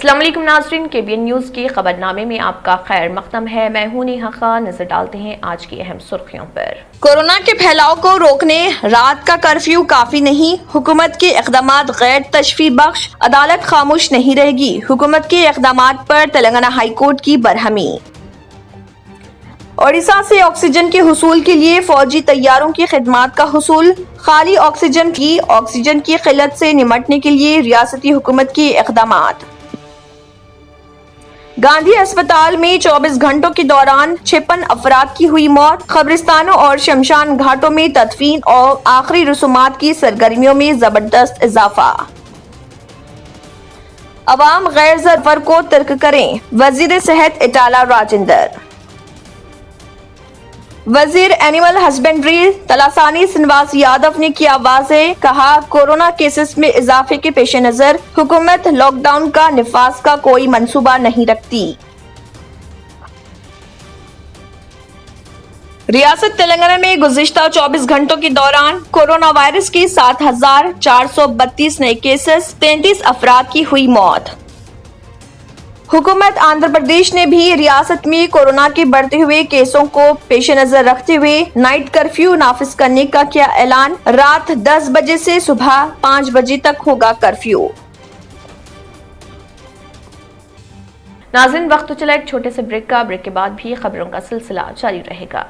السلام علیکم ناظرین، KBN نیوز کی خبرنامے میں آپ کا خیر مقدم ہے۔ میں ہوں نیہا خان۔ نظر ڈالتے ہیں آج کی اہم سرخیوں پر۔ کورونا کے پھیلاؤ کو روکنے رات کا کرفیو کافی نہیں، حکومت کے اقدامات غیر تشفی بخش، عدالت خاموش نہیں رہے گی، حکومت کے اقدامات پر تلنگانہ ہائی کورٹ کی برہمی۔ اڑیسہ سے آکسیجن کے حصول کے لیے فوجی طیاروں کی خدمات کا حصول، خالی آکسیجن کی قلت سے نمٹنے کے لیے ریاستی حکومت کے اقدامات۔ گاندھی اسپتال میں 24 گھنٹوں کے دوران 56 افراد کی ہوئی موت، قبرستانوں اور شمشان گھاٹوں میں تدفین اور آخری رسومات کی سرگرمیوں میں زبردست اضافہ۔ عوام غیر ضروری کو ترک کریں، وزیر صحت ایٹالہ راجندر۔ وزیر اینیمل ہسبینڈری تلاسانی سنواس یادو نے کیا واضح، کہا کورونا کیسز میں اضافے کے پیش نظر حکومت لاک ڈاؤن کا نفاذ کا کوئی منصوبہ نہیں رکھتی۔ ریاست تلنگانہ میں گزشتہ 24 گھنٹوں کے دوران کورونا وائرس کے 7,432 نئے کیسز، 33 افراد کی ہوئی موت۔ حکومت آندھرا پردیش نے بھی ریاست میں کورونا کے بڑھتے ہوئے کیسوں کو پیش نظر رکھتے ہوئے نائٹ کرفیو نافذ کرنے کا کیا اعلان، رات 10 بجے سے صبح 5 بجے تک ہوگا کرفیو۔ ناظرین، وقت تو چلا ایک چھوٹے سے بریک کا، بریک کے بعد بھی خبروں کا سلسلہ جاری رہے گا۔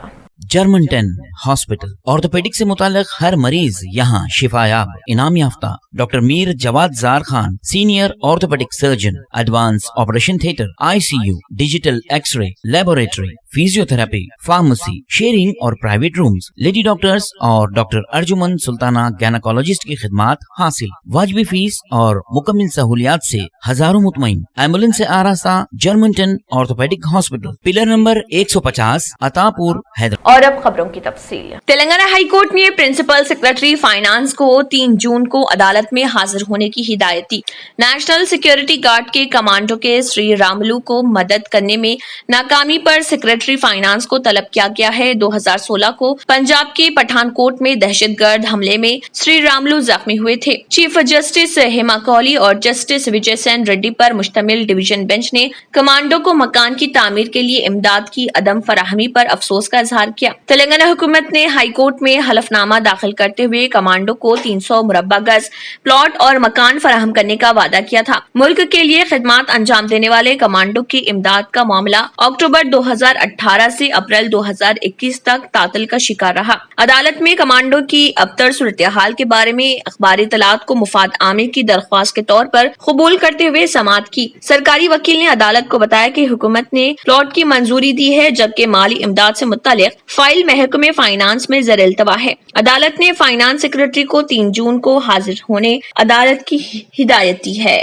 جرمنٹن ہاسپٹل آرتھوپیڈک سے متعلق ہر مریض یہاں شفا یاب، انعام یافتہ ڈاکٹر میر جواد زار Khan, senior orthopaedic surgeon, advance operation theatre, ICU، digital X ray, laboratory, physio therapy, pharmacy, sharing اور پرائیویٹ رومز، لیڈی ڈاکٹرز اور ڈاکٹر ارجمن سلطانہ گینیکولوجسٹ کی خدمات حاصل، واجبی فیس اور مکمل سہولیات سے ہزاروں مطمئن، ایمبولینس سے آراستہ جرمنٹن آرتھوپیڈک ہاسپٹل، پلر نمبر 150، عطا پور، حیدرآباد۔ اور اب خبروں کی تفصیل۔ تلنگانہ ہائی کورٹ نے پرنسپل سیکرٹری فائنانس کو 3 جون کو عدالت میں حاضر ہونے کی ہدایت دی۔ نیشنل سیکورٹی گارڈ کے کمانڈو کے سری راملو کو مدد کرنے میں ناکامی پر سیکرٹری فائنانس کو طلب کیا گیا ہے۔ 2016 کو پنجاب کے پٹھان کوٹ میں دہشت گرد حملے میں سری راملو زخمی ہوئے تھے۔ چیف جسٹس ہیما کولی اور جسٹس وجے سین ریڈی پر مشتمل ڈویژن بینچ نے کمانڈو کو مکان کی تعمیر کے لیے امداد کی عدم فراہمی پر افسوس کا اظہار کیا۔ تلنگانہ حکومت نے ہائی کورٹ میں حلف نامہ داخل کرتے ہوئے کمانڈو کو 300 مربع گز پلاٹ اور مکان فراہم کرنے کا وعدہ کیا تھا۔ ملک کے لیے خدمات انجام دینے والے کمانڈو کی امداد کا معاملہ اکتوبر 2018 سے اپریل 2021 تک تعطل کا شکار رہا۔ عدالت میں کمانڈو کی ابتر صورتحال کے بارے میں اخباری اطلاعات کو مفاد عامر کی درخواست کے طور پر قبول کرتے ہوئے سماعت کی۔ سرکاری وکیل نے عدالت کو بتایا کہ حکومت نے پلاٹ کی منظوری دی ہے، جبکہ مالی امداد سے متعلق فائل محکمہ فائنانس میں زیر التوا ہے۔ عدالت نے فائنانس سیکرٹری کو 3 جون کو حاضر ہونے عدالت کی ہدایت دی ہے۔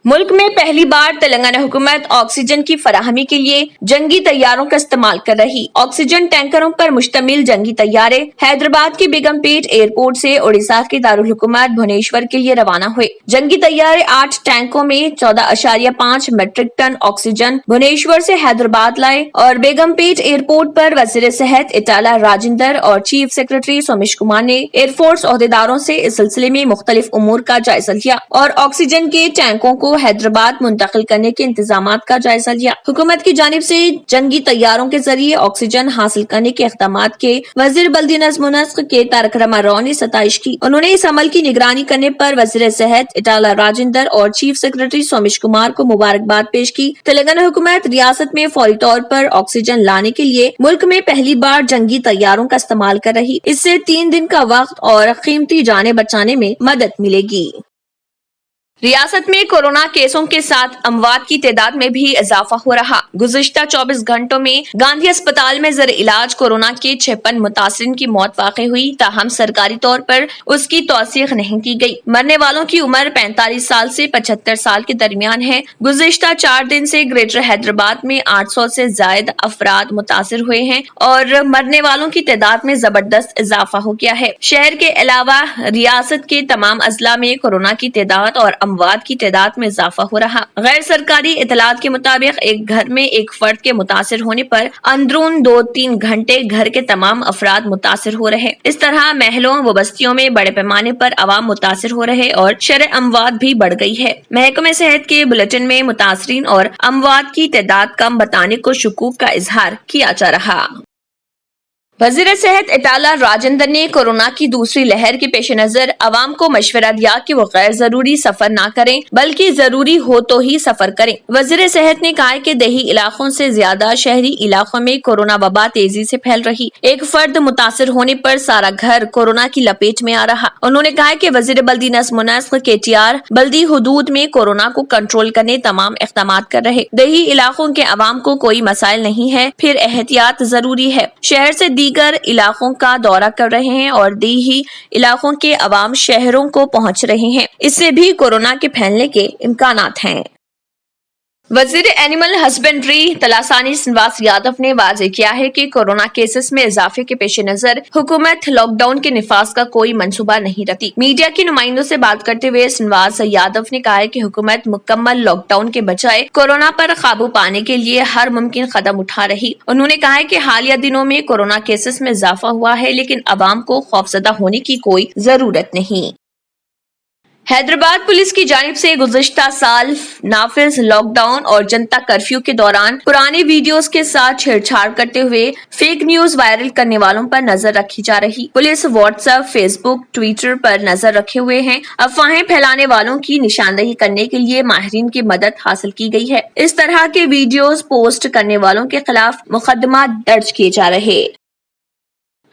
ملک میں پہلی بار تلنگانہ حکومت آکسیجن کی فراہمی کے لیے جنگی طیاروں کا استعمال کر رہی۔ آکسیجن ٹینکروں پر مشتمل جنگی طیارے حیدرآباد کے بیگم پیٹ ایئرپورٹ سے اڑیسہ کے دارالحکومت بھونیشور کے لیے روانہ ہوئے۔ جنگی طیارے 8 ٹینکوں میں 14.5 میٹرک ٹن آکسیجن بھونیشور سے حیدرآباد لائے اور بیگم پیٹ ایئرپورٹ پر وزیر صحت ایٹالہ راجندر اور چیف سیکرٹری سومیش کمار نے ایئر فورس عہدیداروں سے اس سلسلے میں مختلف امور کا جائزہ لیا اور آکسیجن کے ٹینکوں کو حیدرآباد منتقل کرنے کے انتظامات کا جائزہ لیا۔ حکومت کی جانب سے جنگی طیاروں کے ذریعے آکسیجن حاصل کرنے کے اقدامات کے وزیر بلدی نظم و نسق کے تارک راما راؤ نے ستائش کی۔ انہوں نے اس عمل کی نگرانی کرنے پر وزیر صحت ایٹالہ راجندر اور چیف سیکرٹری سومیش کمار کو مبارکباد پیش کی۔ تلنگانہ حکومت ریاست میں فوری طور پر آکسیجن لانے کے لیے ملک میں پہلی بار جنگی طیاروں کا استعمال کر رہی۔ اس سے 3 دن کا وقت اور قیمتی جانیں بچانے میں مدد ملے گی۔ ریاست میں کورونا کیسوں کے ساتھ اموات کی تعداد میں بھی اضافہ ہو رہا۔ گزشتہ 24 گھنٹوں میں گاندھی اسپتال میں زیر علاج کورونا کے 56 متاثرین کی موت واقع ہوئی، تاہم سرکاری طور پر اس کی توثیق نہیں کی گئی۔ مرنے والوں کی عمر 45 سال سے 75 سال کے درمیان ہے۔ گزشتہ 4 دن سے گریٹر حیدرآباد میں 800 سے زائد افراد متاثر ہوئے ہیں اور مرنے والوں کی تعداد میں زبردست اضافہ ہو گیا ہے۔ شہر کے علاوہ ریاست کے تمام اضلاع میں کورونا کی تعداد اور اموات کی تعداد میں اضافہ ہو رہا۔ غیر سرکاری اطلاعات کے مطابق ایک گھر میں ایک فرد کے متاثر ہونے پر اندرون 2-3 گھنٹے گھر کے تمام افراد متاثر ہو رہے۔ اس طرح محلوں و بستیوں میں بڑے پیمانے پر عوام متاثر ہو رہے اور شرح اموات بھی بڑھ گئی ہے۔ محکمہ صحت کے بلیٹن میں متاثرین اور اموات کی تعداد کم بتانے کو شکوک کا اظہار کیا جا رہا۔ وزیر صحت اٹالہ راجندر نے کورونا کی دوسری لہر کے پیش نظر عوام کو مشورہ دیا کہ وہ غیر ضروری سفر نہ کریں بلکہ ضروری ہو تو ہی سفر کریں۔ وزیر صحت نے کہا کہ دیہی علاقوں سے زیادہ شہری علاقوں میں کورونا وبا تیزی سے پھیل رہی، ایک فرد متاثر ہونے پر سارا گھر کورونا کی لپیٹ میں آ رہا۔ انہوں نے کہا کہ وزیر بلدی نظم و نسق KTR بلدی حدود میں کورونا کو کنٹرول کرنے تمام اقدامات کر رہے۔ دیہی علاقوں کے عوام کو کوئی مسائل نہیں ہے، پھر احتیاط ضروری ہے۔ شہر سے دیگر علاقوں کا دورہ کر رہے ہیں اور دیہی علاقوں کے عوام شہروں کو پہنچ رہے ہیں، اس سے بھی کورونا کے پھیلنے کے امکانات ہیں۔ وزیر اینیمل ہسبینڈری تلاسانی سرینواس یادو نے واضح کیا ہے کہ کورونا کیسز میں اضافے کے پیش نظر حکومت لاک ڈاؤن کے نفاذ کا کوئی منصوبہ نہیں رکھتی۔ میڈیا کے نمائندوں سے بات کرتے ہوئے سرینواس یادو نے کہا کہ حکومت مکمل لاک ڈاؤن کے بجائے کورونا پر قابو پانے کے لیے ہر ممکن قدم اٹھا رہی۔ انہوں نے کہا کہ حالیہ دنوں میں کورونا کیسز میں اضافہ ہوا ہے لیکن عوام کو خوفزدہ ہونے کی کوئی ضرورت نہیں۔ حیدرآباد پولیس کی جانب سے گزشتہ سال نافذ لاک ڈاؤن اور جنتا کرفیو کے دوران پرانے ویڈیوز کے ساتھ چھیڑ چھاڑ کرتے ہوئے فیک نیوز وائرل کرنے والوں پر نظر رکھی جا رہی۔ پولیس واٹس ایپ، فیس بک، ٹویٹر پر نظر رکھے ہوئے ہیں۔ افواہیں پھیلانے والوں کی نشاندہی کرنے کے لیے ماہرین کی مدد حاصل کی گئی ہے۔ اس طرح کے ویڈیوز پوسٹ کرنے والوں کے خلاف مقدمات درج کیے جا رہے۔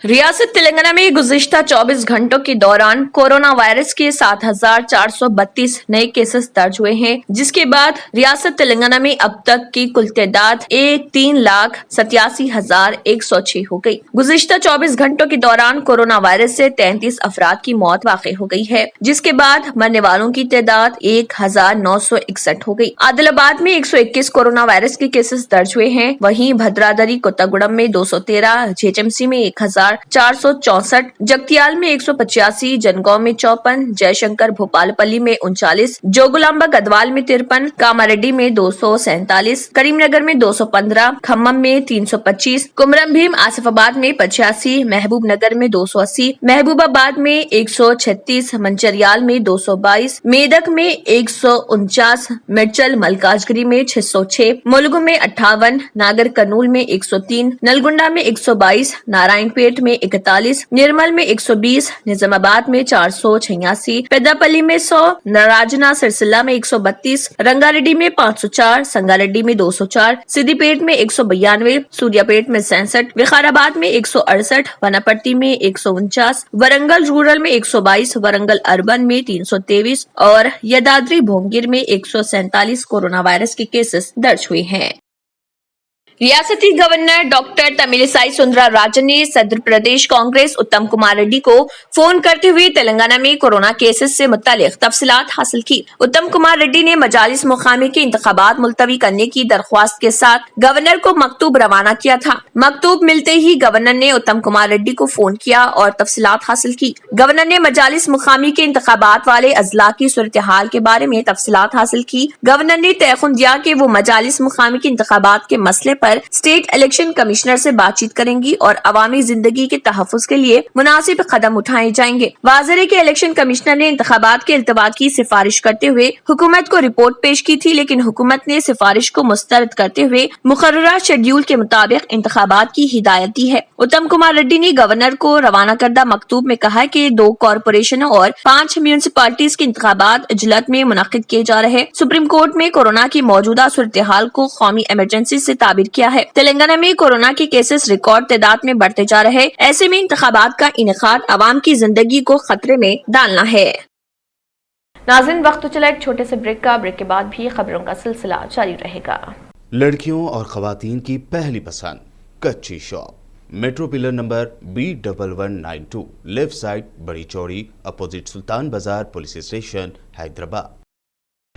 ریاست تلنگانہ میں گزشتہ 24 گھنٹوں کے دوران کورونا وائرس کے 7,432 نئے کیسز درج ہوئے ہیں، جس کے بعد ریاست تلنگانہ میں اب تک کی کل تعداد 3,87,106 ہو گئی۔ گزشتہ 24 گھنٹوں کے دوران کورونا وائرس سے 33 افراد کی موت واقع ہو گئی ہے، جس کے بعد مرنے والوں کی تعداد 1,961 ہو گئی۔ عادل آباد میں 121 کورونا وائرس کے کیسز درج ہوئے ہیں، وہیں بھدرادری کوتاگوڑم میں 213، JHMC میں 1,464، جگتیال میں 185، جنگاؤں میں 54، جے شنکر بھوپال پلی میں 39، جوگلامبا گدوال میں 53، کاماریڈی میں 247، کریم نگر میں 215، کھمم میں 325، کمرم بھیم آصف آباد میں 85، محبوب نگر میں 280، محبوب آباد میں 136، منچریال میں 222، میدک میں 149، مرچل ملکاجگری میں 606، ملگو میں 58، ناگر کرنول میں 103، نلگنڈا میں 122، نارائن پیٹ میں 41، نرمل میں 120، نظام آباد میں 486، پیدا پلی میں 100، ناراجنا سرسلہ میں 132، رنگا ریڈی میں 504، سنگا ریڈی میں 204، سدی پیٹ میں 192، سوریا پیٹ میں 67، وقار آباد میں 168، وناپٹی میں 149، ورنگل رورل میں 122، ورنگل اربن میں 323 اور یدادری بھونگیر میں 147 کورونا وائرس کے کیسز درج ہوئے ہیں۔ ریاستی گورنر ڈاکٹر تمیلسائی سندرا راجن نے صدر پردیش کانگریس اتم کمار ریڈی کو فون کرتے ہوئے تلنگانہ میں کورونا کیسز سے متعلق تفصیلات حاصل کی۔ اتم کمار ریڈی نے مجالس مقامی کے انتخابات ملتوی کرنے کی درخواست کے ساتھ گورنر کو مکتوب روانہ کیا تھا۔ مکتوب ملتے ہی گورنر نے اتم کمار ریڈی کو فون کیا اور تفصیلات حاصل کی۔ گورنر نے مجالس مقامی کے انتخابات والے اضلاع کی صورتحال کے بارے میں تفصیلات حاصل کی۔ گورنر نے تیقن دیا کہ وہ مجالس مقامی کے انتخابات کے مسئلے پر اسٹیٹ الیکشن کمشنر سے بات چیت کریں گی اور عوامی زندگی کے تحفظ کے لیے مناسب قدم اٹھائے جائیں گے۔ واضح ہے کہ الیکشن کمشنر نے انتخابات کے التوا کی سفارش کرتے ہوئے حکومت کو رپورٹ پیش کی تھی، لیکن حکومت نے سفارش کو مسترد کرتے ہوئے مقررہ شیڈیول کے مطابق انتخابات کی ہدایت دی ہے۔ اتم کمار ریڈی نے گورنر کو روانہ کردہ مکتوب میں کہا کہ 2 کارپوریشنوں اور 5 میونسپلٹیز کے انتخابات عجلت میں منعقد کیے جا رہے۔ سپریم کورٹ میں کورونا کی موجودہ صورتحال کو قومی ایمرجنسی سے تعبیر کیا ہے۔ تلنگانہ میں کورونا کے کیسز ریکارڈ تعداد میں بڑھتے جا رہے، ایسے میں انتخابات کا انعقاد عوام کی زندگی کو خطرے میں ڈالنا ہے۔ ناظرین، وقت تو چلا ایک چھوٹے سے بریک کا، بریک کے بعد بھی خبروں کا سلسلہ جاری رہے گا۔ لڑکیوں اور خواتین کی پہلی پسند کچی shop, metro pillar number B1192، left side, بڑی چوڑی، اپوزٹ سلطان بازار پولیس اسٹیشن، حیدرآباد۔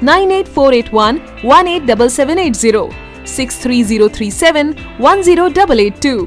98481 187780, 63037 10882।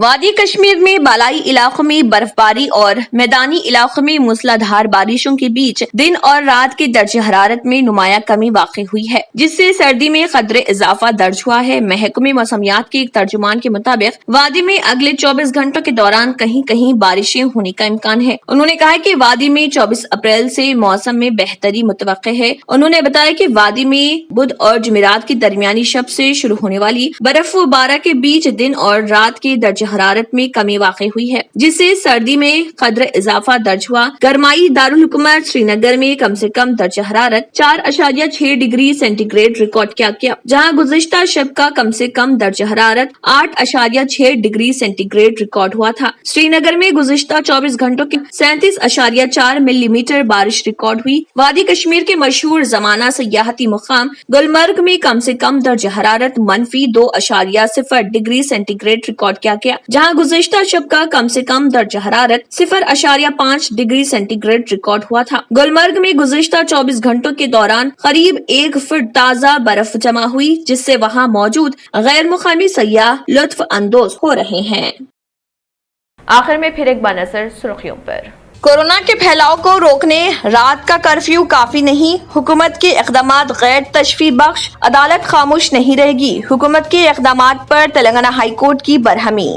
وادی کشمیر میں بالائی علاقوں میں برفباری اور میدانی علاقوں میں موسلادھار بارشوں کے بیچ دن اور رات کے درجہ حرارت میں نمایاں کمی واقع ہوئی ہے، جس سے سردی میں قدرے اضافہ درج ہوا ہے۔ محکمہ موسمیات کے ایک ترجمان کے مطابق وادی میں اگلے 24 گھنٹوں کے دوران کہیں کہیں بارشیں ہونے کا امکان ہے۔ انہوں نے کہا کہ وادی میں 24 اپریل سے موسم میں بہتری متوقع ہے۔ انہوں نے بتایا کہ وادی میں بدھ اور جمعرات کی درمیانی شب سے شروع ہونے والی برف و بارہ کے بیچ دن اور رات کے درجہ حرارت میں کمی واقع ہوئی ہے، جس سے سردی میں قدر اضافہ درج ہوا۔ گرمائی دارالحکومت سری نگر میں کم سے کم درجہ حرارت 4.6 ڈگری سینٹی گریڈ ریکارڈ کیا گیا، جہاں گزشتہ شب کا کم سے کم درجہ حرارت 8.6 ڈگری سینٹی گریڈ ریکارڈ ہوا تھا۔ سری نگر میں گزشتہ 24 گھنٹوں کی 37.4 ملی میٹر بارش ریکارڈ ہوئی۔ وادی کشمیر کے مشہور زمانہ سیاحتی مقام گلمرگ میں کم سے کم درجہ حرارت -2.0 ڈگری سینٹی گریڈ ریکارڈ کیا گیا، جہاں گزشتہ شب کا کم سے کم درجہ حرارت 0.5 ڈگری سینٹی گریڈ ریکارڈ ہوا تھا۔ گلمرگ میں گزشتہ 24 گھنٹوں کے دوران قریب 1 فٹ تازہ برف جمع ہوئی، جس سے وہاں موجود غیر مقامی سیاح لطف اندوز ہو رہے ہیں۔ آخر میں پھر ایک بار نظر سرخیوں پر۔ کورونا کے پھیلاؤ کو روکنے رات کا کرفیو کافی نہیں، حکومت کے اقدامات غیر تشفی بخش، عدالت خاموش نہیں رہے گی، حکومت کے اقدامات پر تلنگانہ ہائی کورٹ کی برہمی۔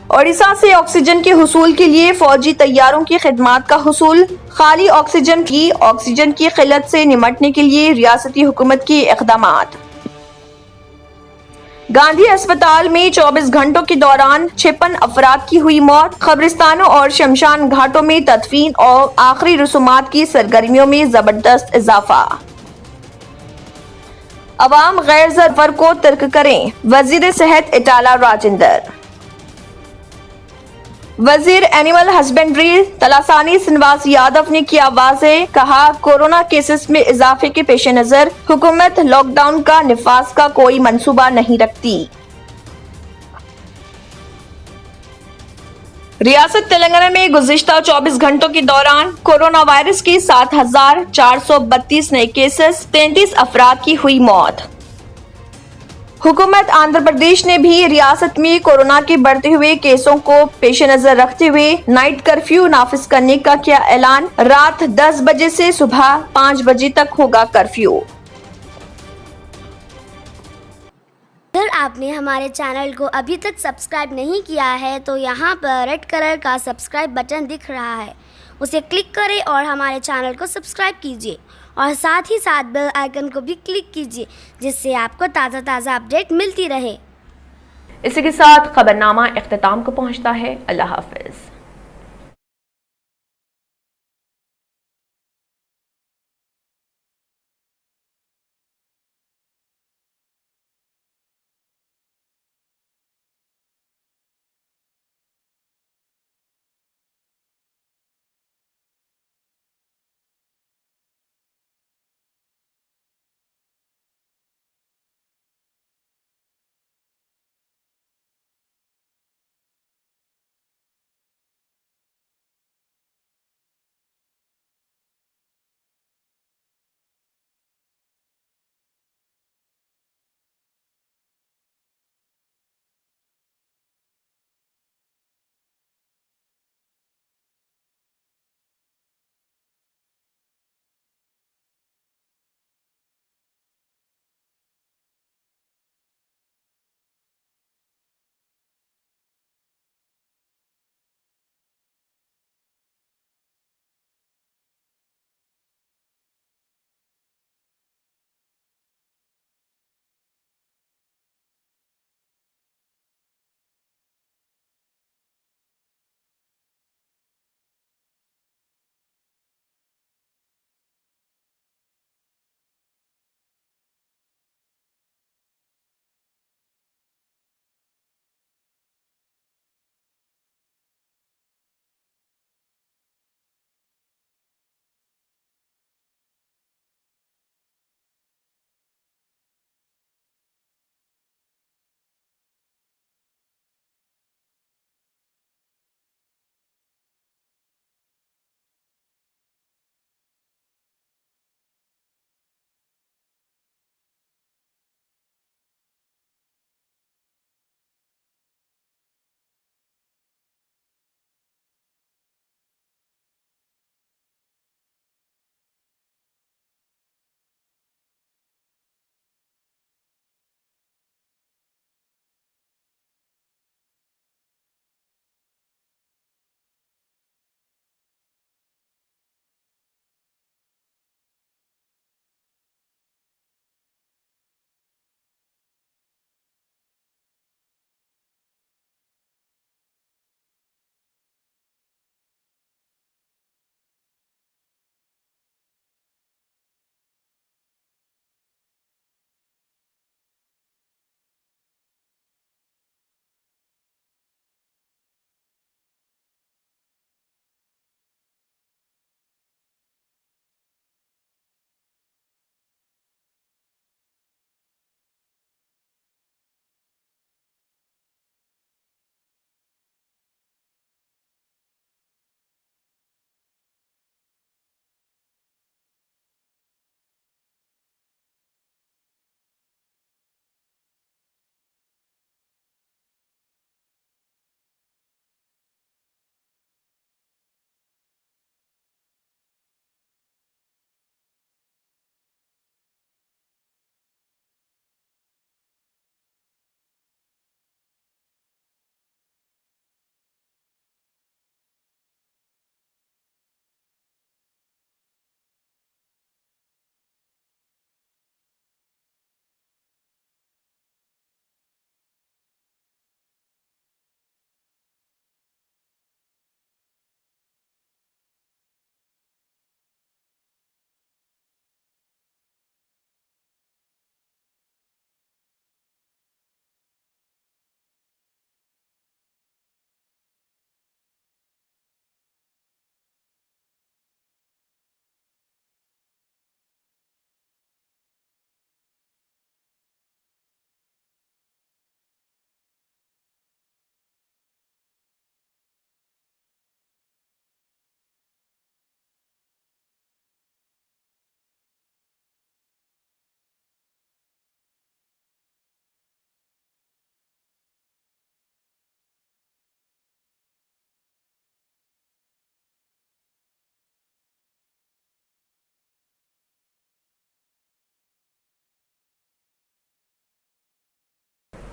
اڑیسہ سے آکسیجن کے حصول کے لیے فوجی طیاروں کی خدمات کا حصول، خالی آکسیجن کی قلت سے نمٹنے کے لیے ریاستی حکومت کے اقدامات۔ گاندھی اسپتال میں 24 گھنٹوں کے دوران 56 افراد کی ہوئی موت، قبرستانوں اور شمشان گھاٹوں میں تدفین اور آخری رسومات کی سرگرمیوں میں زبردست اضافہ۔ عوام غیر سفر کو ترک کریں، وزیر صحت اٹالہ راجندر۔ وزیر اینیمل ہسبینڈری تلاسانی سنواس یادو نے کیا واضح، کہا کورونا کیسز میں اضافے کے پیش نظر حکومت لاک ڈاؤن کا نفاذ کا کوئی منصوبہ نہیں رکھتی۔ ریاست تلنگانہ میں گزشتہ 24 گھنٹوں کے دوران کورونا وائرس کے 7,432 نئے کیسز، 33 افراد کی ہوئی موت۔ حکومت آندھرا پردیش نے بھی ریاست میں کورونا کے بڑھتے ہوئے کیسوں کو پیش نظر رکھتے ہوئے نائٹ کرفیو نافذ کرنے کا کیا اعلان، رات 10 بجے سے صبح 5 بجے تک ہوگا کرفیو۔ اگر آپ نے ہمارے چینل کو ابھی تک سبسکرائب نہیں کیا ہے تو یہاں پر ریڈ کلر کا سبسکرائب بٹن دکھ رہا ہے، اسے کلک کریں اور ہمارے چینل کو سبسکرائب کیجیے اور ساتھ ہی ساتھ بیل آئیکن کو بھی کلک کیجیے، جس سے آپ کو تازہ اپڈیٹ ملتی رہے۔ اسی کے ساتھ خبرنامہ اختتام کو پہنچتا ہے۔ اللہ حافظ۔